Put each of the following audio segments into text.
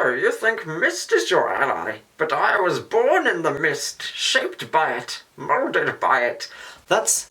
So, you think mist is your ally, but I was born in the mist, shaped by it, molded by it. That's...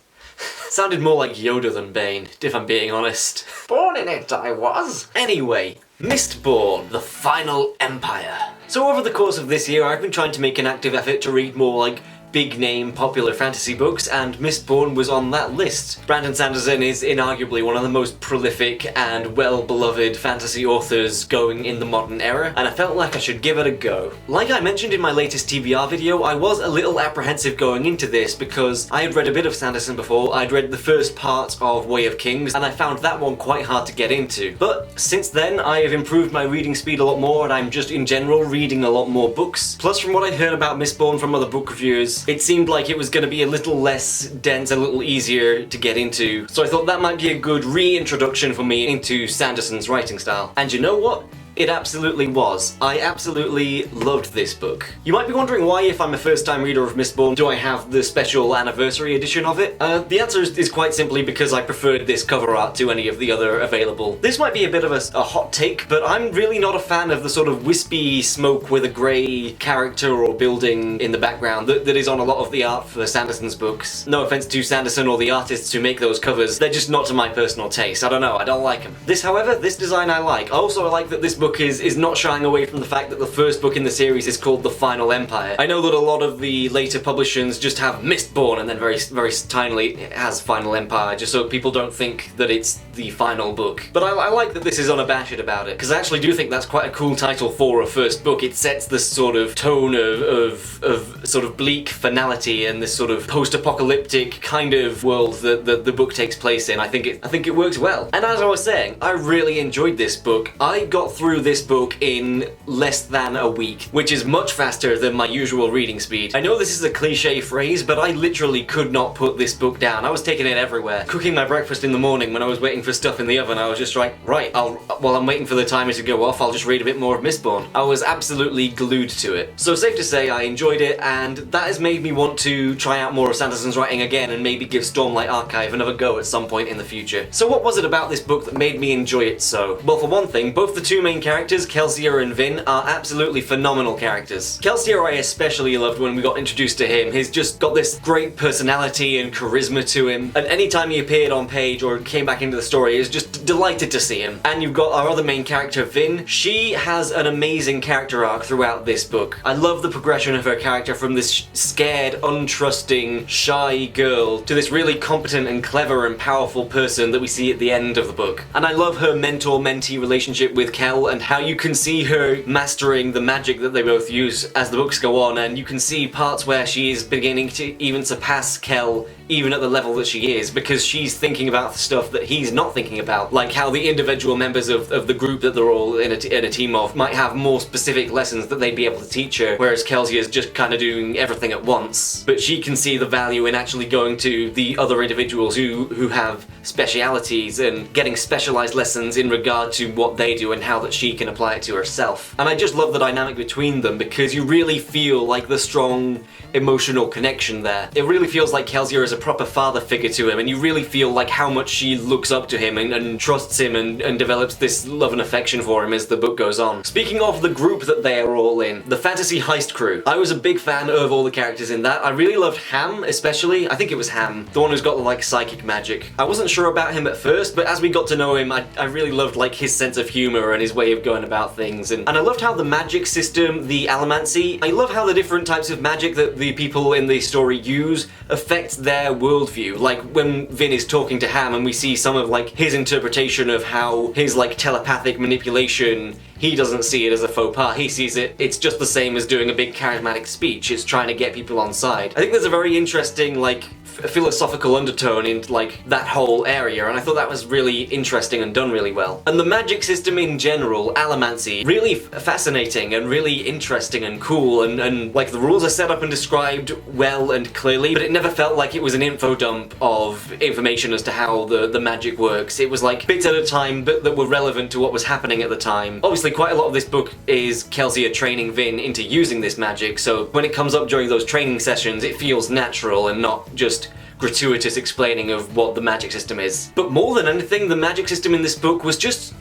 sounded more like Yoda than Bane, if I'm being honest. Born in it, I was. Anyway, Mistborn, the Final Empire. So over the course of this year, I've been trying to make an active effort to read more, like, big-name popular fantasy books, and Mistborn was on that list. Brandon Sanderson is inarguably one of the most prolific and well-beloved fantasy authors going in the modern era, and I felt like I should give it a go. Like I mentioned in my latest TBR video, I was a little apprehensive going into this because I had read a bit of Sanderson before. I'd read the first part of Way of Kings, and I found that one quite hard to get into. But since then, I have improved my reading speed a lot more, and I'm just in general reading a lot more books. Plus, from what I heard about Mistborn from other book reviewers, it seemed like it was going to be a little less dense, a little easier to get into. So I thought that might be a good reintroduction for me into Sanderson's writing style. And you know what? It absolutely was. I absolutely loved this book. You might be wondering why, if I'm a first-time reader of Mistborn, do I have the special anniversary edition of it? The answer is quite simply because I preferred this cover art to any of the other available. This might be a bit of a hot take, but I'm really not a fan of the sort of wispy smoke with a grey character or building in the background that is on a lot of the art for Sanderson's books. No offense to Sanderson or the artists who make those covers, they're just not to my personal taste. I don't know, I don't like them. This, however, this design I like. Also, I like that this book is not shying away from the fact that the first book in the series is called The Final Empire. I know that a lot of the later publishers just have Mistborn and then very tinily it has Final Empire, just so people don't think that it's the final book. But I like that this is unabashed about it, because I actually do think that's quite a cool title for a first book. It sets this sort of tone of sort of bleak finality and this sort of post-apocalyptic kind of world that the book takes place in. I think it works well. And as I was saying, I really enjoyed this book. I got through this book in less than a week, which is much faster than my usual reading speed. I know this is a cliche phrase, but I literally could not put this book down. I was taking it everywhere. Cooking my breakfast in the morning when I was waiting for stuff in the oven, I was just like, right, while I'm waiting for the timer to go off, I'll just read a bit more of Mistborn. I was absolutely glued to it. So safe to say I enjoyed it, and that has made me want to try out more of Sanderson's writing again and maybe give Stormlight Archive another go at some point in the future. So what was it about this book that made me enjoy it so? Well, for one thing, both the two main characters, Kelsier and Vin, are absolutely phenomenal characters. Kelsier I especially loved when we got introduced to him. He's just got this great personality and charisma to him, and anytime he appeared on page or came back into the story, I was just delighted to see him. And you've got our other main character, Vin. She has an amazing character arc throughout this book. I love the progression of her character from this scared, untrusting, shy girl to this really competent and clever and powerful person that we see at the end of the book. And I love her mentor-mentee relationship with Kel and how you can see her mastering the magic that they both use as the books go on, and you can see parts where she is beginning to even surpass Kel even at the level that she is, because she's thinking about stuff that he's not thinking about, like how the individual members of the group that they're all in a team of might have more specific lessons that they'd be able to teach her, whereas Kelsey is just kind of doing everything at once. But she can see the value in actually going to the other individuals who have specialities and getting specialized lessons in regard to what they do and how that she can apply it to herself. And I just love the dynamic between them, because you really feel like the strong emotional connection there. It really feels like Kelsier is a proper father figure to him, and you really feel like how much she looks up to him and trusts him and develops this love and affection for him as the book goes on. Speaking of the group that they are all in, the fantasy heist crew. I was a big fan of all the characters in that. I really loved Ham, especially. I think it was Ham, the one who's got the like psychic magic. I wasn't sure about him at first, but as we got to know him, I really loved like his sense of humor and his way of going about things, and I loved how the magic system, the allomancy, I love how the different types of magic that the people in the story use affect their worldview. Like when Vin is talking to Ham and we see some of like his interpretation of how his like telepathic manipulation, he doesn't see it as a faux pas, he sees it's just the same as doing a big charismatic speech. It's trying to get people on side. I think there's a very interesting like philosophical undertone in like that whole area, and I thought that was really interesting and done really well. And the magic system in general, allomancy, really fascinating and really interesting and cool, and like the rules are set up and described well and clearly, but it never felt like it was an info dump of information as to how the magic works. It was like bits at a time, but that were relevant to what was happening at the time. Obviously quite a lot of this book is Kelsier training Vin into using this magic, so when it comes up during those training sessions it feels natural and not just gratuitous explaining of what the magic system is. But more than anything, the magic system in this book was just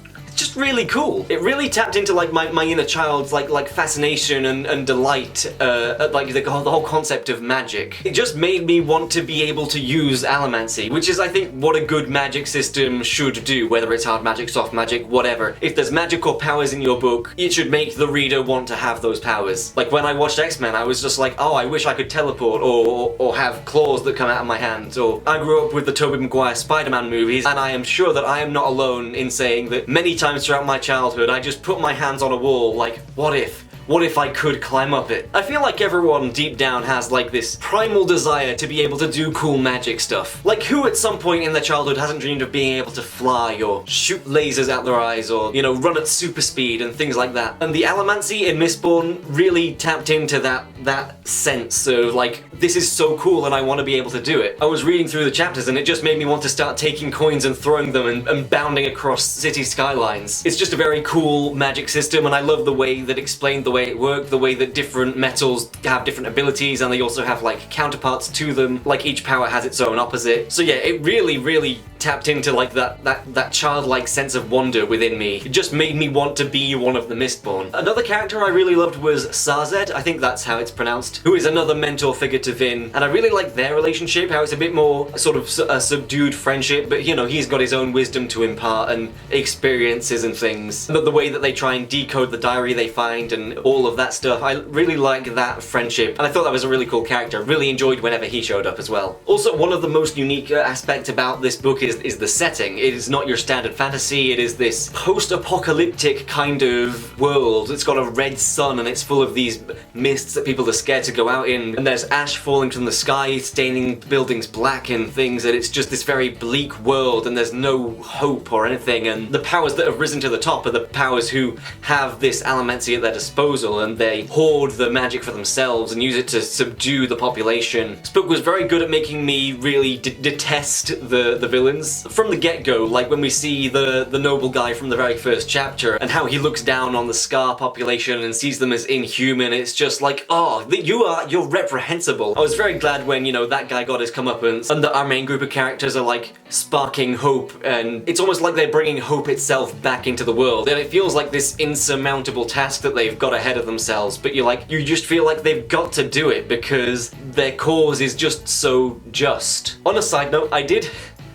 just really cool. It really tapped into like my inner child's like fascination and delight at like the whole concept of magic. It just made me want to be able to use allomancy, which is I think what a good magic system should do, whether it's hard magic, soft magic, whatever. If there's magical powers in your book, it should make the reader want to have those powers. Like when I watched X-Men, I was just like, oh, I wish I could teleport or have claws that come out of my hands. Or I grew up with the Tobey Maguire Spider-Man movies, and I am sure that I am not alone in saying that many times throughout my childhood I just put my hands on a wall like, what if? What if I could climb up it? I feel like everyone deep down has like this primal desire to be able to do cool magic stuff. Like who at some point in their childhood hasn't dreamed of being able to fly or shoot lasers out their eyes or, you know, run at super speed and things like that. And the allomancy in Mistborn really tapped into that sense of like, this is so cool and I want to be able to do it. I was reading through the chapters and it just made me want to start taking coins and throwing them and bounding across city skylines. It's just a very cool magic system, and I love the way that explained the way it worked, the way that different metals have different abilities and they also have like counterparts to them, like each power has its own opposite. So yeah, it really tapped into like that childlike sense of wonder within me. It just made me want to be one of the Mistborn. Another character I really loved was Sazed, I think that's how it's pronounced, who is another mentor figure to Vin, and I really like their relationship, how it's a bit more sort of a subdued friendship, but you know, he's got his own wisdom to impart and experiences and things. But the way that they try and decode the diary they find and all of that stuff, I really like that friendship, and I thought that was a really cool character. Really enjoyed whenever he showed up as well. Also, one of the most unique aspects about this book is the setting. It is not your standard fantasy, it is this post-apocalyptic kind of world. It's got a red sun and it's full of these mists that people are scared to go out in, and there's ash falling from the sky, staining buildings black and things, and it's just this very bleak world and there's no hope or anything, and the powers that have risen to the top are the powers who have this allomancy at their disposal and they hoard the magic for themselves and use it to subdue the population. This book was very good at making me really detest the villains. From the get-go, like when we see the noble guy from the very first chapter and how he looks down on the Scar population and sees them as inhuman, it's just like, oh, you're reprehensible. I was very glad when, you know, that guy got his comeuppance and that our main group of characters are like sparking hope, and it's almost like they're bringing hope itself back into the world, and it feels like this insurmountable task that they've got ahead of themselves, but you just feel like they've got to do it because their cause is just so just. On a side note,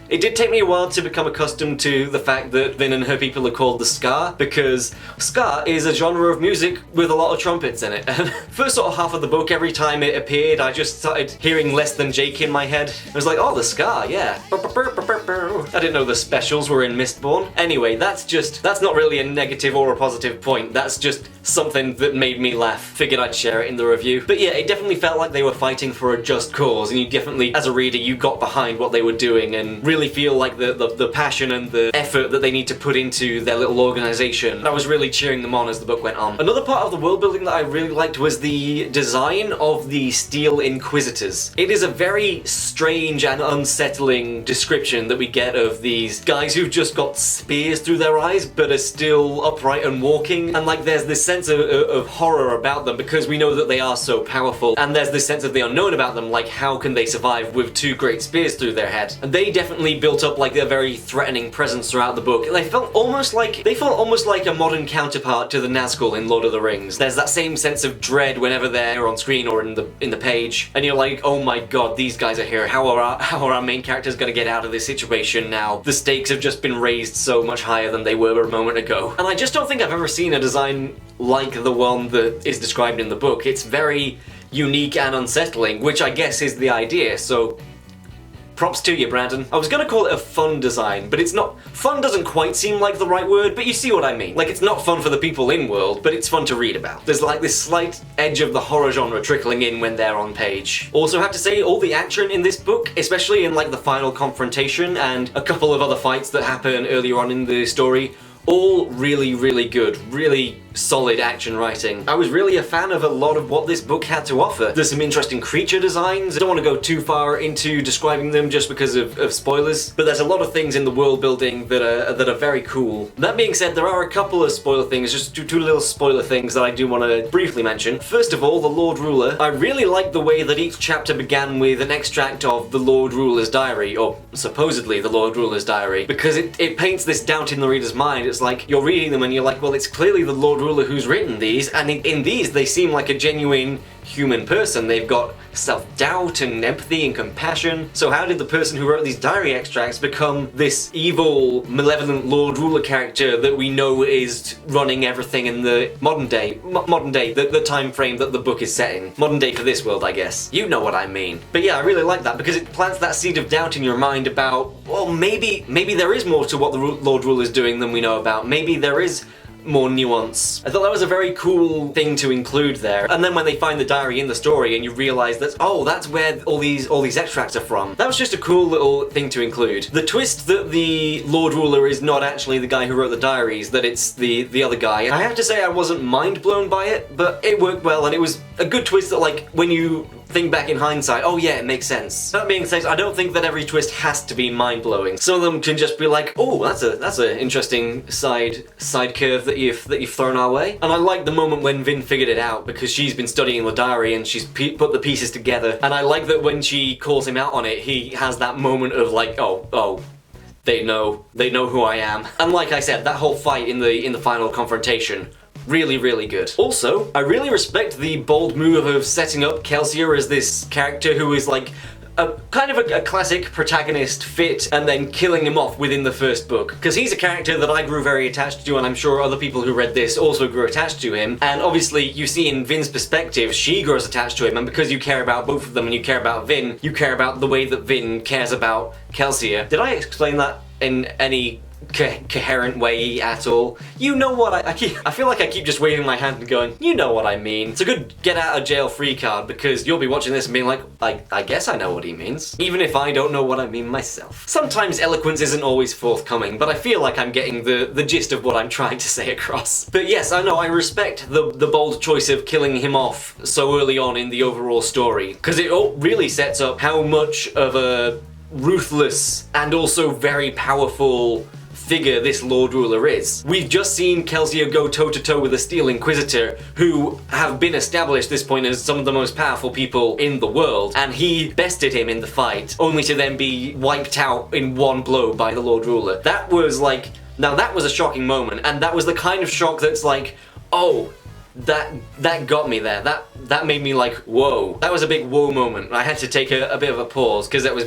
it did take me a while to become accustomed to the fact that Vin and her people are called the Ska, because ska is a genre of music with a lot of trumpets in it. And first sort of half of the book, every time it appeared, I just started hearing Less Than Jake in my head. I was like, oh, the Ska, yeah. I didn't know the specials were in Mistborn. Anyway, that's not really a negative or a positive point. That's just something that made me laugh. Figured I'd share it in the review. But yeah, it definitely felt like they were fighting for a just cause, and you definitely, as a reader, you got behind what they were doing and really feel like the passion and the effort that they need to put into their little organization. I was really cheering them on as the book went on. Another part of the world building that I really liked was the design of the Steel Inquisitors. It is a very strange and unsettling description that we get of these guys who've just got spears through their eyes but are still upright and walking, and like there's this sense of horror about them because we know that they are so powerful, and there's this sense of the unknown about them, like how can they survive with two great spears through their head. And they definitely built up like a very threatening presence throughout the book. They felt almost like a modern counterpart to the Nazgul in Lord of the Rings. There's that same sense of dread whenever they're on screen or in the page, and you're like, oh my god, these guys are here. How are our main characters going to get out of this situation now? The stakes have just been raised so much higher than they were a moment ago. And I just don't think I've ever seen a design like the one that is described in the book. It's very unique and unsettling, which I guess is the idea, so props to you, Brandon. I was gonna call it a fun design, but it's not. Fun doesn't quite seem like the right word, but you see what I mean. Like, it's not fun for the people in world, but it's fun to read about. There's like this slight edge of the horror genre trickling in when they're on page. Also have to say, all the action in this book, especially in like the final confrontation and a couple of other fights that happen earlier on in the story, all really, really good. Really solid action writing. I was really a fan of a lot of what this book had to offer. There's some interesting creature designs. I don't want to go too far into describing them just because of spoilers, but there's a lot of things in the world building that are very cool. That being said, there are a couple of spoiler things, just two little spoiler things that I do want to briefly mention. First of all, the Lord Ruler. I really like the way that each chapter began with an extract of the Lord Ruler's diary, or supposedly the Lord Ruler's diary, because it paints this doubt in the reader's mind. It's like you're reading them and you're like, well, it's clearly the Lord Ruler who's written these, and in these they seem like a genuine human person. They've got self-doubt and empathy and compassion. So how did the person who wrote these diary extracts become this evil, malevolent Lord Ruler character that we know is running everything in the modern day, the time frame that the book is set in? Modern day for this world, I guess. You know what I mean. But yeah, I really like that because it plants that seed of doubt in your mind about, well, maybe there is more to what the Lord Ruler is doing than we know about. Maybe there is more nuance. I thought that was a very cool thing to include there. And then when they find the diary in the story and you realise that, oh, that's where all these extracts are from. That was just a cool little thing to include. The twist that the Lord Ruler is not actually the guy who wrote the diaries, that it's the other guy. I have to say I wasn't mind blown by it, but it worked well and it was a good twist that, like, when you think back in hindsight, oh yeah, it makes sense. That being said, I don't think that every twist has to be mind-blowing. Some of them can just be like, oh, that's an interesting side curve that you've thrown our way. And I like the moment when Vin figured it out because she's been studying the diary and she's put the pieces together. And I like that when she calls him out on it, he has that moment of like, oh, they know who I am. And like I said, that whole fight in the final confrontation, really, really good. Also, I really respect the bold move of setting up Kelsier as this character who is like a kind of a classic protagonist fit and then killing him off within the first book. Because he's a character that I grew very attached to, and I'm sure other people who read this also grew attached to him. And obviously you see in Vin's perspective, she grows attached to him, and because you care about both of them and you care about Vin, you care about the way that Vin cares about Kelsier. Did I explain that in any coherent way at all? You know what I feel like I keep just waving my hand and going, you know what I mean. It's a good get out of jail free card because you'll be watching this and being like, I guess I know what he means, even if I don't know what I mean myself. Sometimes eloquence isn't always forthcoming, but I feel like I'm getting the gist of what I'm trying to say across. But yes, I know, I respect the bold choice of killing him off so early on in the overall story, because it all really sets up how much of a ruthless and also very powerful figure this Lord Ruler is. We've just seen Kelsier go toe-to-toe with a Steel Inquisitor, who have been established at this point as some of the most powerful people in the world, and he bested him in the fight, only to then be wiped out in one blow by the Lord Ruler. That was like, now that was a shocking moment, and that was the kind of shock that's like, oh, that got me there. That made me like, whoa. That was a big whoa moment. I had to take a bit of a pause because that was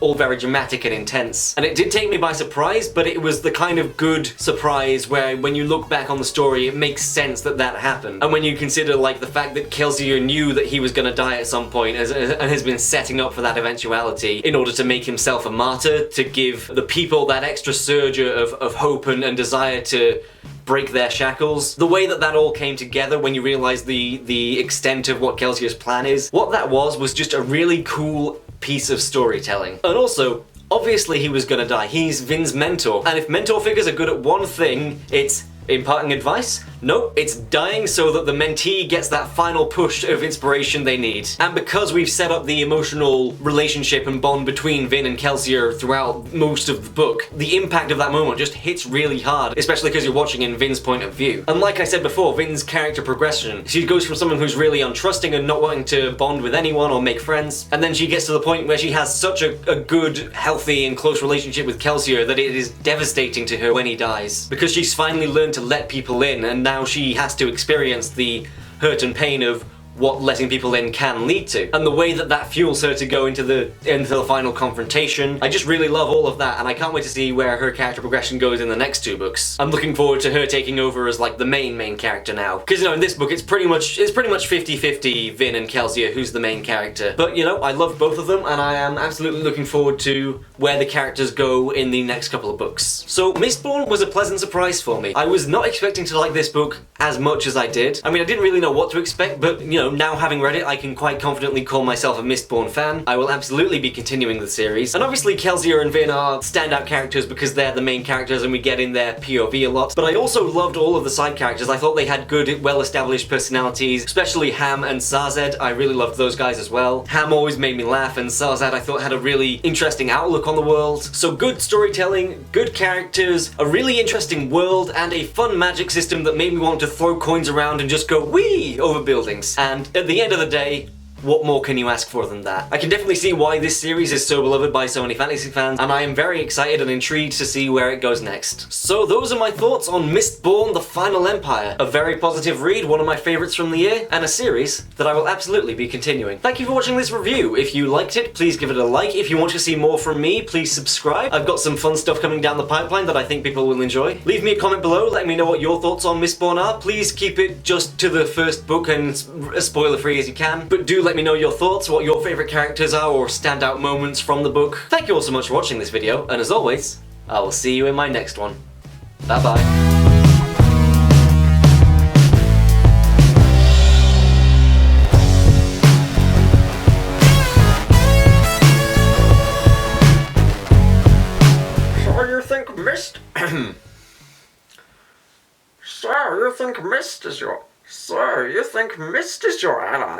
all very dramatic and intense. And it did take me by surprise, but it was the kind of good surprise where when you look back on the story, it makes sense that happened. And when you consider like the fact that Kelsier knew that he was going to die at some point and has been setting up for that eventuality in order to make himself a martyr, to give the people that extra surge of hope and desire to break their shackles. The way that all came together when you realize the extent of what Kelsier's plan is, what that was just a really cool piece of storytelling. And also, obviously he was gonna die. He's Vin's mentor. And if mentor figures are good at one thing, it's imparting advice. Nope, it's dying so that the mentee gets that final push of inspiration they need. And because we've set up the emotional relationship and bond between Vin and Kelsier throughout most of the book, the impact of that moment just hits really hard, especially because you're watching in Vin's point of view. And like I said before, Vin's character progression, she goes from someone who's really untrusting and not wanting to bond with anyone or make friends, and then she gets to the point where she has such a good, healthy and close relationship with Kelsier that it is devastating to her when he dies. Because she's finally learned to let people in, and now she has to experience the hurt and pain of what letting people in can lead to. And the way that fuels her to go into the final confrontation, I just really love all of that, and I can't wait to see where her character progression goes in the next two books. I'm looking forward to her taking over as like the main character now. Because you know, in this book it's pretty much 50-50 Vin and Kelsier who's the main character. But you know, I love both of them and I am absolutely looking forward to where the characters go in the next couple of books. So Mistborn was a pleasant surprise for me. I was not expecting to like this book as much as I did. I mean, I didn't really know what to expect, but you know, know, now having read it, I can quite confidently call myself a Mistborn fan. I will absolutely be continuing the series. And obviously Kelsier and Vin are standout characters because they're the main characters and we get in their POV a lot. But I also loved all of the side characters. I thought they had good, well-established personalities, especially Ham and Sarzed. I really loved those guys as well. Ham always made me laugh, and Sarzed I thought had a really interesting outlook on the world. So good storytelling, good characters, a really interesting world, and a fun magic system that made me want to throw coins around and just go whee over buildings. And at the end of the day, what more can you ask for than that? I can definitely see why this series is so beloved by so many fantasy fans, and I am very excited and intrigued to see where it goes next. So those are my thoughts on Mistborn: The Final Empire. A very positive read, one of my favourites from the year, and a series that I will absolutely be continuing. Thank you for watching this review. If you liked it, please give it a like. If you want to see more from me, please subscribe. I've got some fun stuff coming down the pipeline that I think people will enjoy. Leave me a comment below, let me know what your thoughts on Mistborn are. Please keep it just to the first book and as spoiler free as you can, but do let me know your thoughts, what your favourite characters are, or standout moments from the book. Thank you all so much for watching this video, and as always, I will see you in my next one. Bye bye. So you think Mist... So you think Mist is your... So you think Mist is your ally?